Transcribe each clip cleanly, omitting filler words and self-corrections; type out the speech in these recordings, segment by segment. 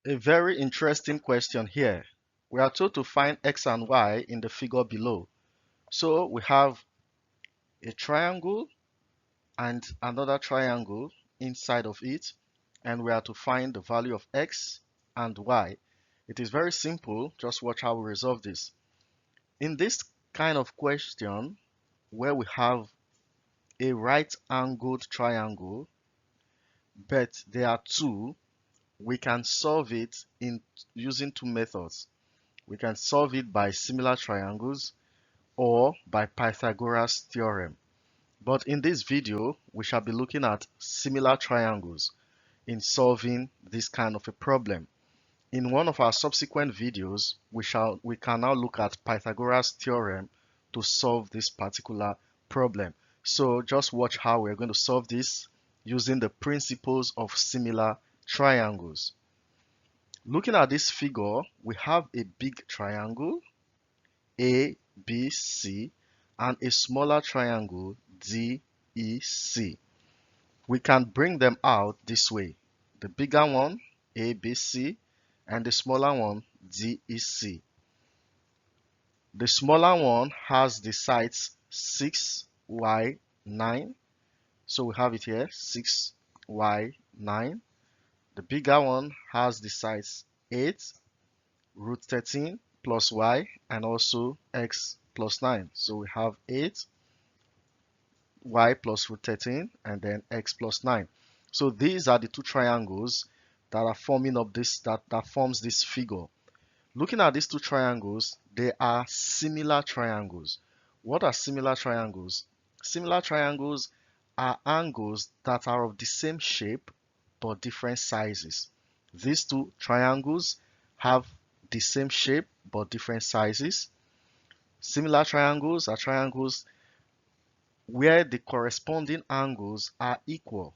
A very interesting question here. We are told to find x and y in the figure below. So we have a triangle and another triangle inside of it, and we are to find the value of x and y. It is very simple. Just watch how we resolve this. In this kind of question, where we have a right-angled triangle, but there are two, we can solve it in using two methods. We can solve it by similar triangles or by Pythagoras theorem. But in this video, we shall be looking at similar triangles in solving this kind of a problem. In one of our subsequent videos, we can now look at Pythagoras theorem to solve this particular problem. So just watch how we're going to solve this using the principles of similar triangles. Looking at this figure, we have a big triangle, ABC, and a smaller triangle, DEC. We can bring them out this way. The bigger one, ABC, and the smaller one, DEC. The smaller one has the sides 6, y, 9. So we have it here, 6, y, 9. The bigger one has the sides 8, root 13 plus y, and also x plus 9. So we have 8, y plus root 13, and then x plus 9. So these are the two triangles that are forming up this, that forms this figure. Looking at these two triangles, they are similar triangles. What are similar triangles? Similar triangles are angles that are of the same shape but different sizes. These two triangles have the same shape but different sizes. Similar triangles are triangles where the corresponding angles are equal.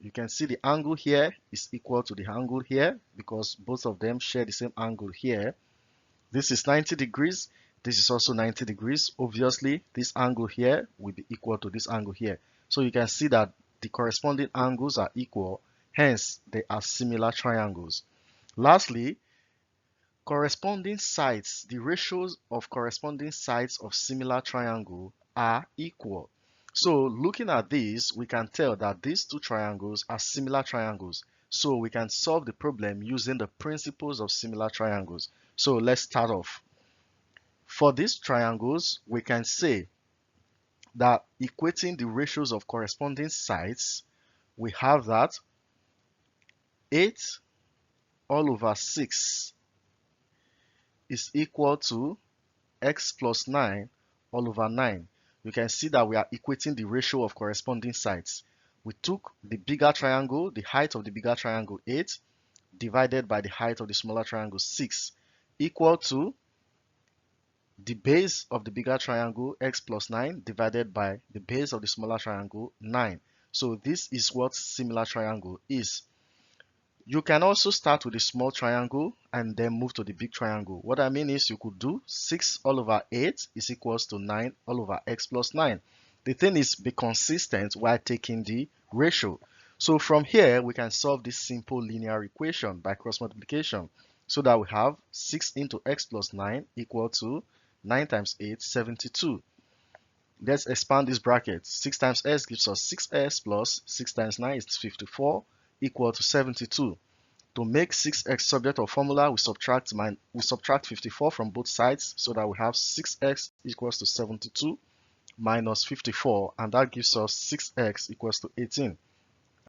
You can see the angle here is equal to the angle here because both of them share the same angle here. This is 90 degrees. This is also 90 degrees. Obviously, this angle here will be equal to this angle here. So you can see that the corresponding angles are equal. Hence, they are similar triangles. Lastly, corresponding sides, the ratios of corresponding sides of similar triangle are equal. So looking at this, we can tell that these two triangles are similar triangles. So we can solve the problem using the principles of similar triangles. So let's start off. For these triangles, we can say that equating the ratios of corresponding sides, we have that 8 all over 6 is equal to x plus 9 all over 9. You can see that we are equating the ratio of corresponding sides. We took the bigger triangle, the height of the bigger triangle 8, divided by the height of the smaller triangle 6, equal to the base of the bigger triangle x plus 9 divided by the base of the smaller triangle 9. So this is what similar triangle is. You can also start with the small triangle and then move to the big triangle. What I mean is you could do 6 all over 8 is equals to 9 all over x plus 9. The thing is be consistent while taking the ratio. So from here, we can solve this simple linear equation by cross multiplication. So that we have 6 into x plus 9 equal to 9 times 8, 72. Let's expand this bracket. 6 times s gives us 6s plus 6 times 9 is 54 equal to 72. To make 6x subject of formula, we subtract 54 from both sides so that we have 6x equals to 72 minus 54, and that gives us 6x equals to 18.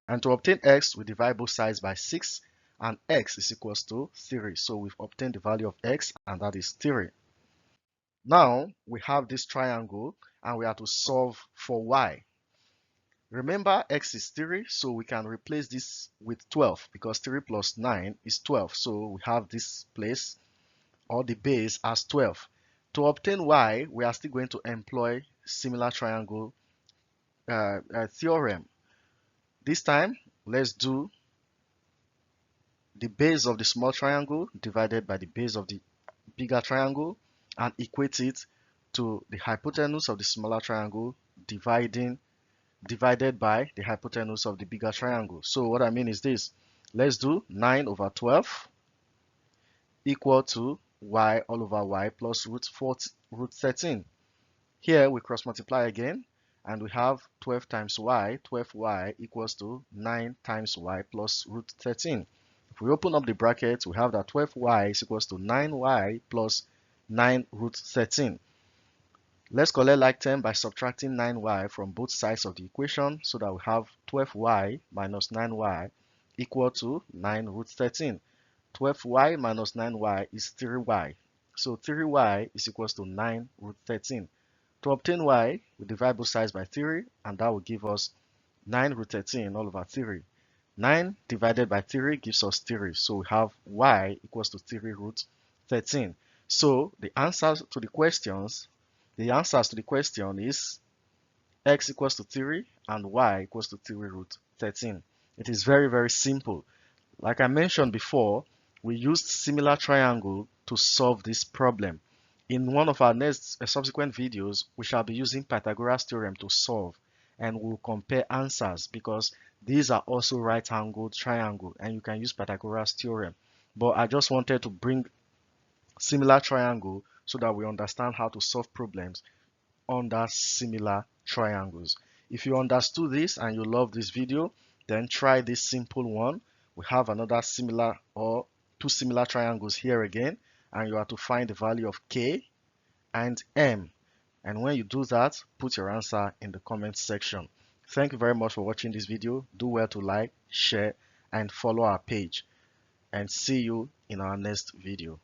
And to obtain x, we divide both sides by 6, and x is equals to 3. So we've obtained the value of x, and that is 3. Now we have this triangle, and we have to solve for y. Remember, x is 3, so we can replace this with 12 because 3 plus 9 is 12. So we have this place or the base as 12. To obtain y, we are still going to employ similar triangle theorem. This time, let's do the base of the small triangle divided by the base of the bigger triangle and equate it to the hypotenuse of the smaller triangle divided by the hypotenuse of the bigger triangle. So what I mean is this. Let's do 9 over 12 equal to y all over y plus root 13. Here we cross multiply again, and we have 12 times y, 12y equals to 9 times y plus root 13. If we open up the bracket, we have that 12y is equals to 9y plus 9 root 13. Let's collect like term by subtracting 9y from both sides of the equation so that we have 12y minus 9y equal to 9 root 13. 12y minus 9y is 3y. So 3y is equals to 9 root 13. To obtain y, we divide both sides by 3, and that will give us 9 root 13 all over 3. 9 divided by 3 gives us 3. So we have y equals to 3 root 13. So the answers to the question is x equals to 3 and y equals to 3 root 13. It is very, very simple. Like I mentioned before, we used similar triangle to solve this problem. In one of our next subsequent videos, we shall be using Pythagoras theorem to solve, and we'll compare answers because these are also right-angled triangle and you can use Pythagoras theorem. But I just wanted to bring similar triangle so that we understand how to solve problems under similar triangles. If you understood this and you love this video, then try this simple one. We have another similar or two similar triangles here again, and you have to find the value of k and m. And when you do that, put your answer in the comment section. Thank you very much for watching this video. Do well to like, share, and follow our page. And see you in our next video.